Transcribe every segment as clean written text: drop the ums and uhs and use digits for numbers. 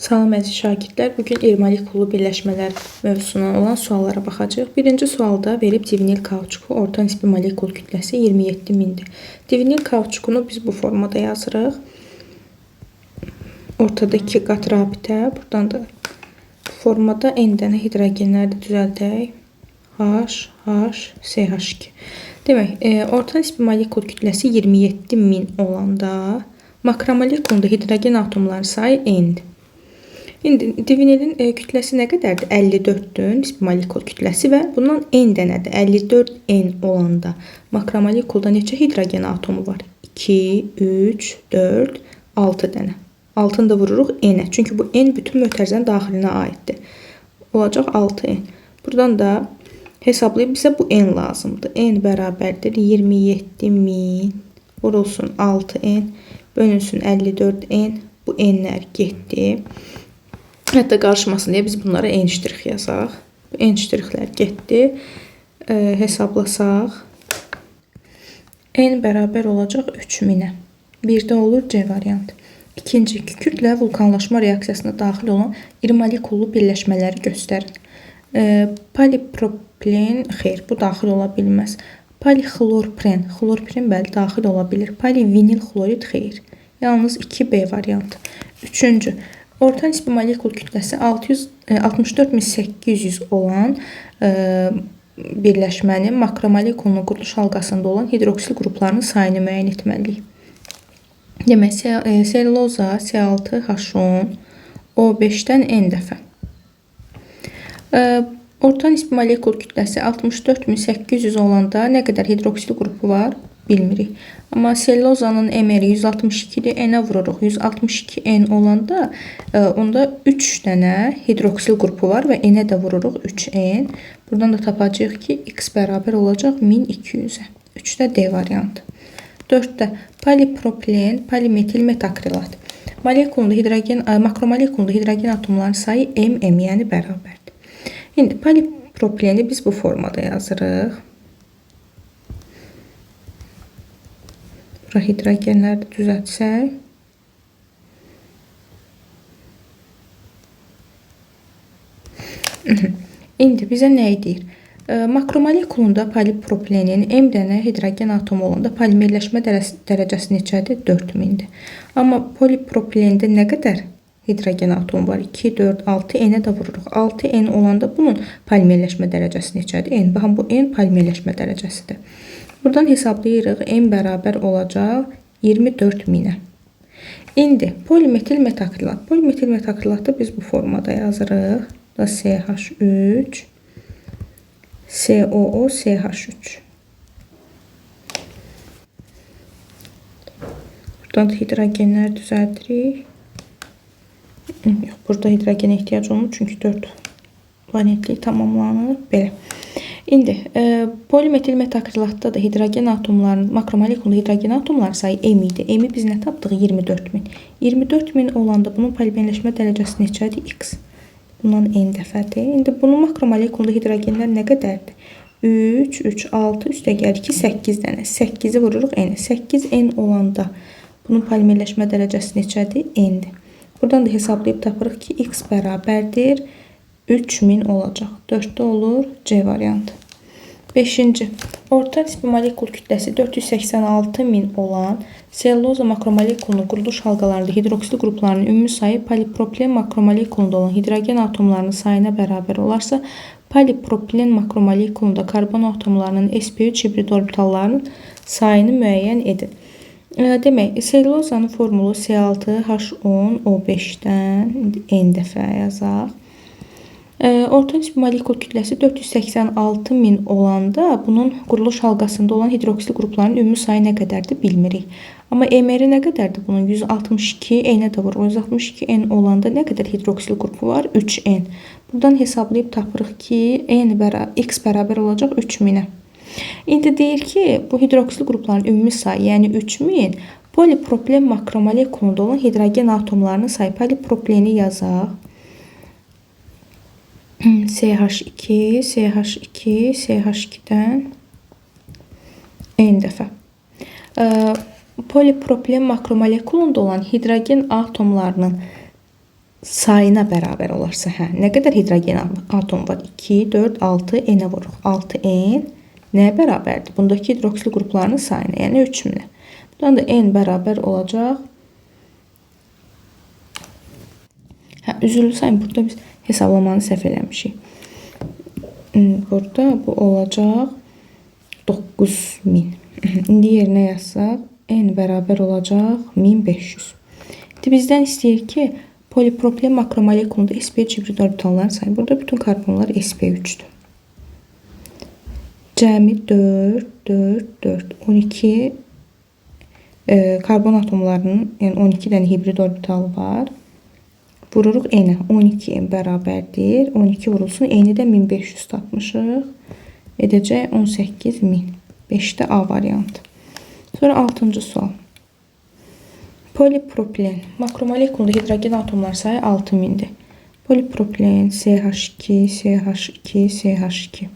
Salam əziz şagirdlər, bugün ermolikullu birləşmələr mövzusuna olan suallara baxacağıq. Birinci sualda verib divinil kauçuku orta nisbi molekul kütləsi 27.000-dir. Divinil kauçukunu biz bu formada yazırıq. Ortada 2 qat rabitə, buradan da bu formada n dənə hidrogenləri də düzəldək. H, CH2. Demək, orta nisbi molekul kütləsi 27.000 olanda makromolekulunda hidrogen atomları sayı n-dir. İndi divinilin kütləsi nə qədərdir? 54-dür nisbi molekul kütləsi və bundan n dənədir. 54n olanda makromolekulda neçə hidrogen atomu var? 2, 3, 4, 6 dənə. 6-nı da vururuq n-ə. Çünki bu n bütün mötərizənin daxilinə aiddir. Olacaq 6n. Buradan da hesablayıb bizə bu n lazımdır. N bərabərdir 27.000 vurulsun 6n bölünsün 54n. Bu n-lər getdi. Hətta qarışmasın deyə biz bunlara n ştrix yazaq. N ştrixlər getdi. Hesablasaq. N bərabər olacaq 3000-ə. Bir də olur C variantı. İkinci, kükürdlə vulkanlaşma reaksiyasına daxil olan iri molekullu birləşmələri göstərin. Polipropilen, xeyr, bu daxil ola bilməz. Polixlorpren, xlorpren bəli daxil ola bilir. Polivinil xlorid, xeyr. Yalnız 2B variantı. Üçüncü, orta nisbi molekul kütləsi 64.800 olan birləşmənin makromolekulunun quruluş halqasında olan hidroksil qruplarının sayını müəyyən etməliyik. Demək, selluloza C6H10 O5-dən n dəfə. Orta nisbi molekul kütləsi 64.800 olanda nə qədər hidroksil qrupu var? Bilmirik. Amma sellozanın MR 162-dir, N-ə vururuq. 162N olanda onda 3 dənə hidroksil qrupu var və N-ə də vururuq 3N. Buradan da tapacağıq ki, X bərabər olacaq 1200-ə. 3-də D variantı. 4-də polipropilen, polimetil metakrilat. Makromolekulunda hidrogen atomlarının sayı MM, yəni bərabərdir. İndi polipropileni biz bu formada yazırıq. Hidrogenləri də düzəltsək. İndi bizə nə deyir? Makromolekulunda polipropilenin M dənə hidrogen atomu olanda polimerləşmə dərəcəsi neçədir? 4000-dir. Amma polipropilende nə qədər hidrogen atomu var? 2, 4, 6, N-ə də vururuq. 6N olanda bunun polimerləşmə dərəcəsi neçədir? N. Baxın, bu N polimerləşmə dərəcəsidir. Buradan hesablayırıq. M bərabər olacaq 24.000-ə. İndi polimetil metakrilat. Polimetil metakrilatı biz bu formada yazırıq. Da CH3 COO CH3. Buradan da hidrogenləri düzəldirik. Yox, burada hidrogenə ehtiyac olmur çünki 4 valentlik tamamlanır. Belə. İndi polimetil metakrilatda da hidrogen atomlarının makromolekulunda hidrogen atomları sayı M idi. M-i biz nə tapdıq? 24.000. 24.000 olanda bunun polimerləşmə dərəcəsi neçədir? X. Bundan n dəfədir. İndi bunun makromolekulunda hidrogenlər nə qədərdir? 3, 3, 6, üstə gəlir ki 8 dənə. 8-i vururuq n-ə. 8n olanda bunun polimerləşmə dərəcəsi neçədir? N-dir. Buradan da hesablayıb tapırıq ki X bərabərdir 3000 olacaq. 4-də olur C variantı. 5-ci. Orta nisbi molekul kütləsi 486.000 olan selluloza makromolekulunun quruluş halqalarında hidroksil qruplarının ümumi sayı polipropilen makromolekulunda olan hidrogen atomlarının sayına bərabər olarsa, polipropilen makromolekulunda karbon atomlarının sp3 hibrid orbitallarının sayını müəyyən edin. Demək, sellulozanın formulu C6H10 O5-dən n dəfə yazaq. Orta nisbi molekul kütləsi 486.000 olanda bunun quruluş halqasında olan hidroksil qruplarının ümumi sayı nə qədərdir bilmirik. Amma MR nə qədərdir bunun? 162, N-ə də vurur. 162N olanda nə qədər hidroksil qrupu var? 3N. Buradan hesablayıb tapırıq ki X bərabər olacaq 3000-ə. İndi deyir ki bu hidroksil qrupların ümumi sayı, yəni 3000 polipropilen makromolekulunda olan hidrogen atomlarının sayı. Polipropileni yazaq. CH2, CH2, CH2-dən n dəfə. Polipropilen makromolekulunda olan hidrogen atomlarının sayına bərabər olarsa, nə qədər hidrogen atom var? 2, 4, 6, n-ə vururuq. 6n nəyə bərabərdir? Bundakı hidroksil qruplarının sayına, yəni 3000-ə. Buradan da n bərabər olacaq. Üzrlü sayın, burada biz hesablamanı səhv eləmişik. Burada bu olacaq 9000. İndi yerinə yazsaq, n bərabər olacaq 1500. Bizdən istəyir ki, polipropilen makromolekulunda sp hibrid orbitalların sayı. Burada bütün karbonlar sp3'dür. Cəmi 4, 4, 4, 12 karbon atomlarının, yəni 12 dənə hibrid orbital var. Vururuq n-ə. 12n bərabərdir. 12 vurulsun. N-i də 1500 tapmışıq. Edəcək 18000. 5-də A variantı. Sonra 6-cı sual. Polipropilen makromolekulunda hidrogen atomlar sayı 6000'dir. Polipropilen CH2, CH2, CH2.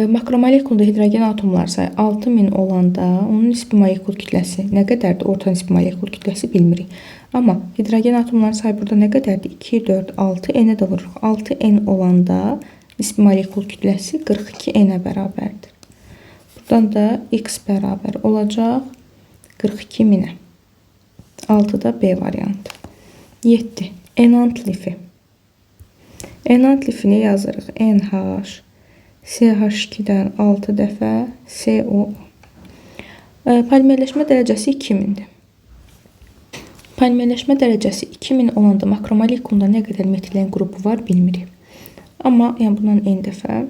Makromolekulunda hidrogen atomlar sayı 6000 olanda onun nisbi molekul kütləsi nə qədərdir? Orta nisbi molekul kütləsi bilmirik. Amma hidrogen atomlar sayı burada nə qədərdir? 2, 4, 6, n-ə də vururuq. 6n olanda nisbi molekul kütləsi 42n-ə bərabərdir. Buradan da x bərabər olacaq 42000-ə. 6-da B variantı. 7. Enant lifi. Enant lifini yazırıq. NH CH2-dən 6 dəfə CO. Polimerləşmə dərəcəsi 2000-dir. Polimerləşmə dərəcəsi 2000 olanda makromolekulunda nə qədər metilen qrupu var bilmirik. Amma yəni bundan n dəfə.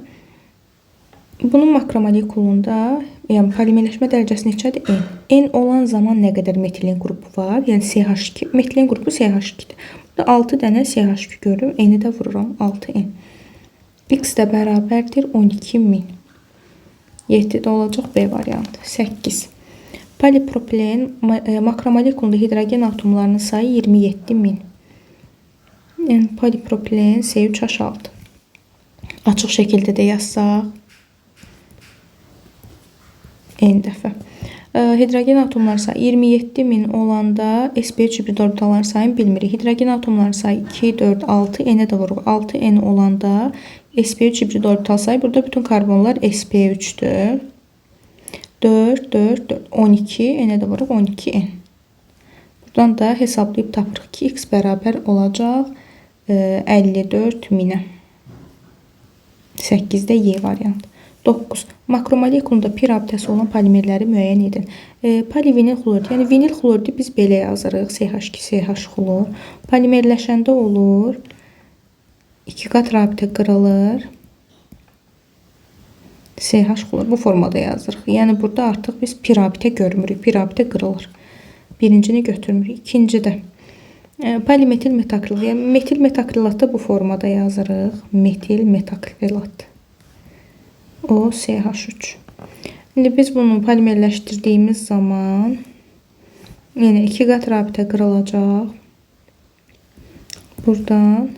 Bunun makromolekulunda, yəni polimerləşmə dərəcəsi neçədir? N. N olan zaman nə qədər metilen qrupu var? Yəni CH2. Metilen qrupu CH2-dir. Burada 6 dənə CH2 görürüm. N-i də vururam. 6n. X də bərabərdir 12000. 7-də olacaq B variantı. 8. Polipropilen makromolekulunda hidrogen atomlarının sayı 27000. Yəni polipropilen C3H6. Açıq şəkildə də yazsaq. N dəfə. Hidrogen atomları sayı 27000 olanda sp3 hibrid orbitalların sayını bilmirik. Hidrogen atomları sayı 2, 4, 6, n-ə də vururuq. 6n olanda sp3 hibrid orbital sayı. Burada bütün karbonlar sp3'dür. 4, 4, 4, 12, n-ə də vururuq 12n. Buradan da hesablayıb tapırıq ki, x bərabər olacaq 54000-ə. 8-də Y variantı. 9. Makromolekulunda pir abidəsi olan polimerləri müəyyən edin. Polivinil xlorid, yəni vinil xloridi biz belə yazırıq. CH2, CH xlor. Polimerləşəndə olur. 2 qat rabidə qırılır. CH xlor. Bu formada yazırıq. Yəni burada artıq biz pir abidə görmürük. Pir abidə qırılır. Birincini götürmürük. İkincidə. Polimetil metakrilat. Yəni metil metakrilatda bu formada yazırıq. Metil metakrilat. O CH3. İndi biz bunu polimerləşdirdiyimiz zaman yəni 2 qat rabidə qırılacaq. Buradan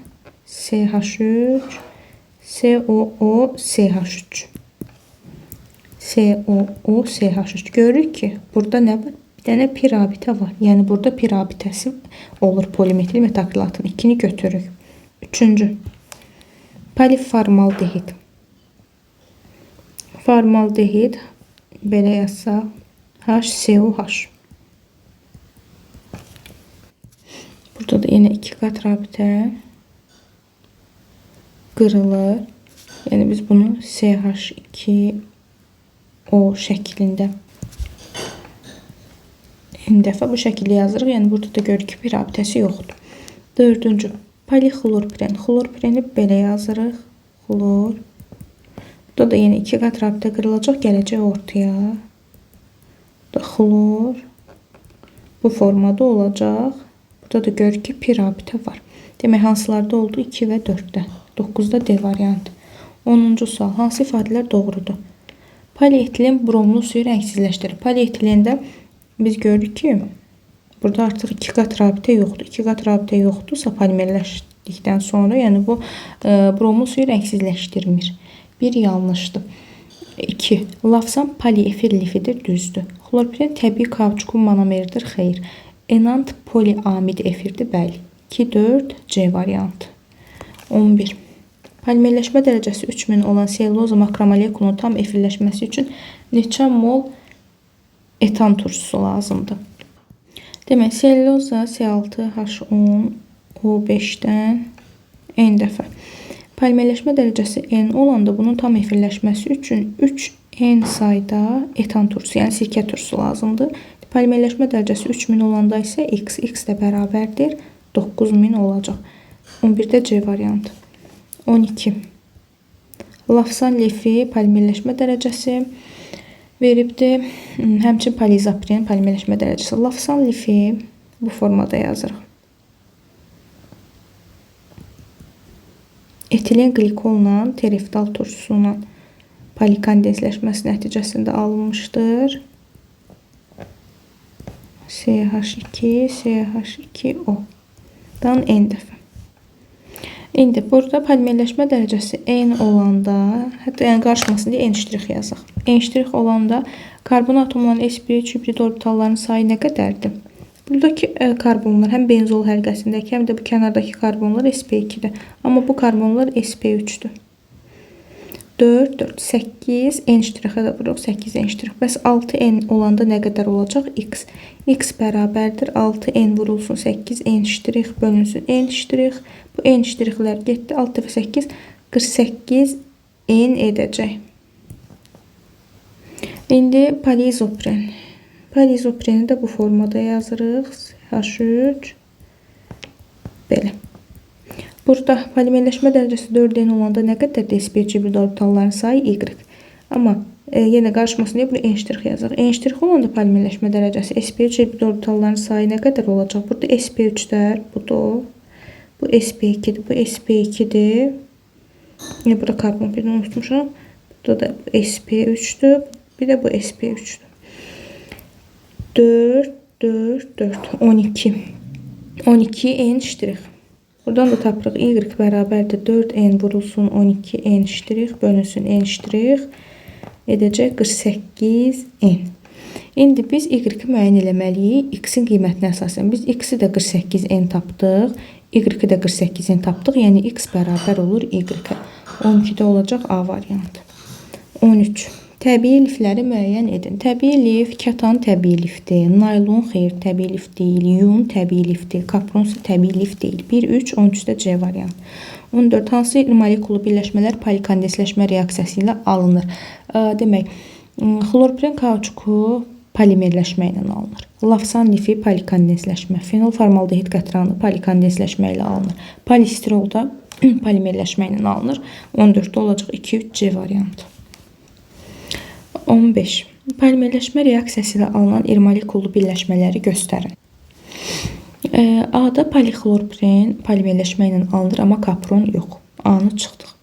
CH3 COO CH3 COO CH3 görürük ki, burada nə var? Bir dənə pir abidə var. Yəni burada pir abidəsi olur polimetil metakrilatın. 2-ni götürürük. 3-cü. Poliformaldehid. Formaldehid belə yazsaq HCOH. Burada da yine 2 qat rabidə qırılır. Yəni biz bunu CH2O şəklində bir dəfə bu şəkildə yazırıq. Yəni burada da görürük ki, bir abidəsi yoxdur. 4-cü. Polixlorpiren. Xlorpireni belə yazırıq. Xlor. Burada da yine 2 qat rabidə qırılacaq, gələcək ortaya. Burada xlor bu formada olacaq. Burada da görürük ki, pir rabidə var. Demək hansılarda oldu? 2 və 4-də. 9-da D variantı. 10-cu sual. Hansı ifadələr doğrudur? Polietilen bromlu suyu rəngsizləşdirir. Polietilendə biz görürük ki, burada artıq 2 qat rabidə yoxdur. 2 qat rabidə yoxdursa polimerləşdikdən sonra, yəni bu bromlu suyu rəngsizləşdirmir. 1 yanlışdır. 2. Lafsan poliefir lifidir, düzdür. Xlorpiren təbii kauçukun monomeridir, xeyr. enant poliamid efirdir, bəli. 2, 4, C variantı. 11. Polimerləşmə dərəcəsi 3000 olan selluloza makromolekулunun tam efirləşməsi üçün neçə mol etan turşusu lazımdır? Demək, selluloza C6H10 O5-dən N dəfə. Polimerləşmə dərəcəsi N olanda bunun tam efirləşməsi üçün 3N sayda etan turşusu, yəni sirkə turşusu lazımdır. Polimerləşmə dərəcəsi 3000 olanda isə X də bərabərdir 9000 olacaq. 11-də C variantı. 12. Lafsan lifi polimerləşmə dərəcəsi veribdir. Həmçin polizapren polimerləşmə dərəcəsi. Lafsan lifi bu formada yazırıq. Etilen glikolla tereftal turşusunun polikondensləşməsi nəticəsində alınmışdır. CH2, CH2O-dan N dəfə. İndi burada polimerləşmə dərəcəsi N olanda, hətta yəni qarşımasında N' yazaq. N' olanda karbon atomlarının sp3 hibrid orbitallarının sayı nə qədərdir? Buradakı karbonlar həm benzol həlqəsindəki, həm də bu kənardakı karbonlar sp2-dir. Amma bu karbonlar sp3-dür. 4, 4, 8, N'-ə də vururuq, 8 N'. Bəs 6N olanda nə qədər olacaq? X. X bərabərdir 6N vurulsun 8 N' bölünsün N'. Bu N''lər getdi. 6 dəfə 8, 48 N edəcək. İndi polizopren. Polizopreni də bu formada yazırıq. H3 belə. Burada polimerləşmə dərəcəsi 4N olanda nə qədərdir sp3 hibrid orbitalların sayı Y. Amma yenə qarşımasında bunu N' yazırıq. N' olanda polimerləşmə dərəcəsi sp3 hibrid orbitalların sayı nə qədər olacaq? Burada sp3'lər, budur. Bu sp2'dir, bu sp2'dir. Burada karbon birini unutmuşam. Burada da sp3'dür. Bir də bu sp3'dür. 4, 4, 4, 12. 12 N'. Buradan da tapırıq. Y bərabərdir 4N vurulsun 12N' bölünsün N' edəcək 48N. İndi biz Y-i müəyyən eləməliyik. X-in qiymətinə əsasən. Biz X-i də 48N tapdıq. Y-i də 48N tapdıq. Yəni X bərabər olur Y-ə. 12-də olacaq A variantı. 13. Təbii lifləri müəyyən edin. Təbii lif, kətan təbii lifdir. Naylon xeyr təbii lif deyil. Yun təbii lifdir. Kapron isə təbii lif deyil. 1, 3, 13-də C variantı. 14. Hansı molekulu birləşmələr polikondensləşmə reaksiyası ilə alınır? Demək, xlorpren kauçuku polimerləşmə ilə alınır. Lafsan lifi polikondensləşmə. Fenol formaldehid qətranı polikondensləşmə ilə alınır. Polistirol da polimerləşmə ilə alınır. 14-də olacaq 2, 3, C variantı. 15. Polimerləşmə reaksiyası ilə alınan irmolekullu birləşmələri göstərin. A-da polixlorpren polimerləşmə ilə alınır, amma kapron yox. A-nı çıxdıq.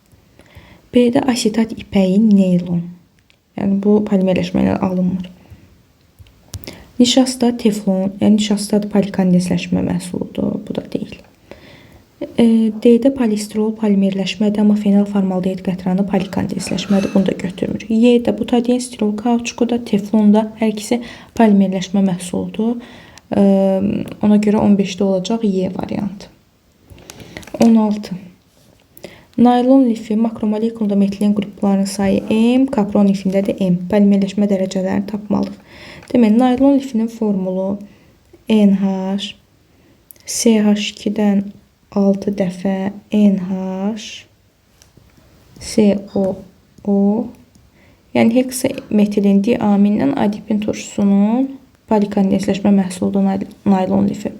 B-də asetat ipəyi neylon. Yəni bu polimerləşmə ilə alınmır. Nişasta teflon, yəni nişasta polikondensləşmə məhsuludur. Bu da deyil. D-də polistirol polimerləşmədir, amma fenol formaldehid qətranı polikondensləşmədir. Bunu da götürmür. Y-də butadien, stirol, kauçuku da, teflon da hər ikisi polimerləşmə məhsuludur. Ona görə 15-də olacaq Y variantı. 16. Naylon lifi makromolekulunda metilen qruplarının sayı M, kapron lifində də M. Polimerləşmə dərəcələrini tapmalıyıq. Demək, naylon lifinin formulu NH, CH2-dən 6 dəfə NH, CO, yəni heksametilin diaminlə adipin turşusunun polikondensləşmə məhsuludur naylon lifi.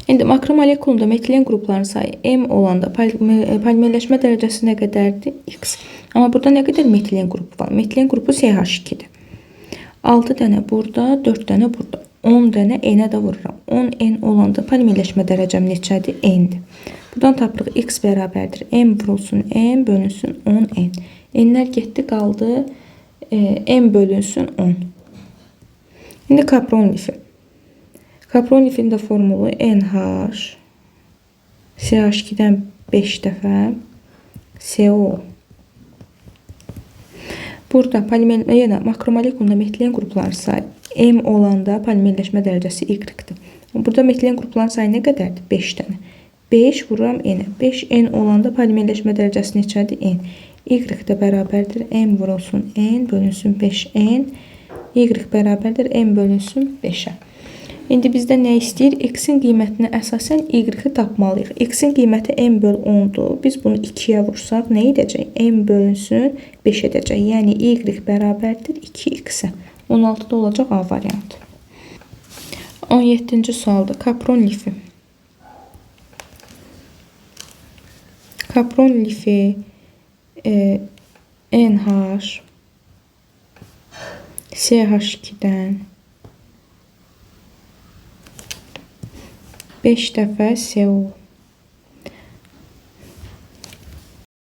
İndi makromolekulunda metilen qruplarının sayı M olanda polimerləşmə dərəcəsi nə qədərdir? X. Amma burada nə qədər metilen qrupu var? Metilen qrupu CH2-dir. 6 dənə burada, 4 dənə burada. 10 dənə N-ə də vururam. 10N olanda polimerləşmə dərəcəm neçədir? N-dir. Buradan tapırıq X bərabərdir. M vurulsun M bölünsün 10N. N-lər getdi, qaldı M bölünsün 10. İndi kapron lifi. Kapron lifinin də formulu NH, CH2-dən 5 dəfə CO. Burada yenə makromolekula metilen qrupların sayı M olanda polimerləşmə dərəcəsi Y-dir. Burada metilen qrupların sayı nə qədərdir? 5 dənə. 5 vururam N-ə. 5N olanda polimerləşmə dərəcəsi neçədir? N. Y də bərabərdir M vurulsun N bölünsün 5N. Y bərabərdir M bölünsün 5-ə. İndi bizdən nə istəyir? X-in qiymətinə əsasən Y-i tapmalıyıq. X-in qiyməti M böl 10'dur. Biz bunu 2-yə vursaq nə edəcək? M bölünsün 5 edəcək. Yəni Y bərabərdir 2X-ə. 16'da olacaq A variantı. 17-ci sualda kapron lifi. Kapron lifi NH CH2'dən 5 dəfə CO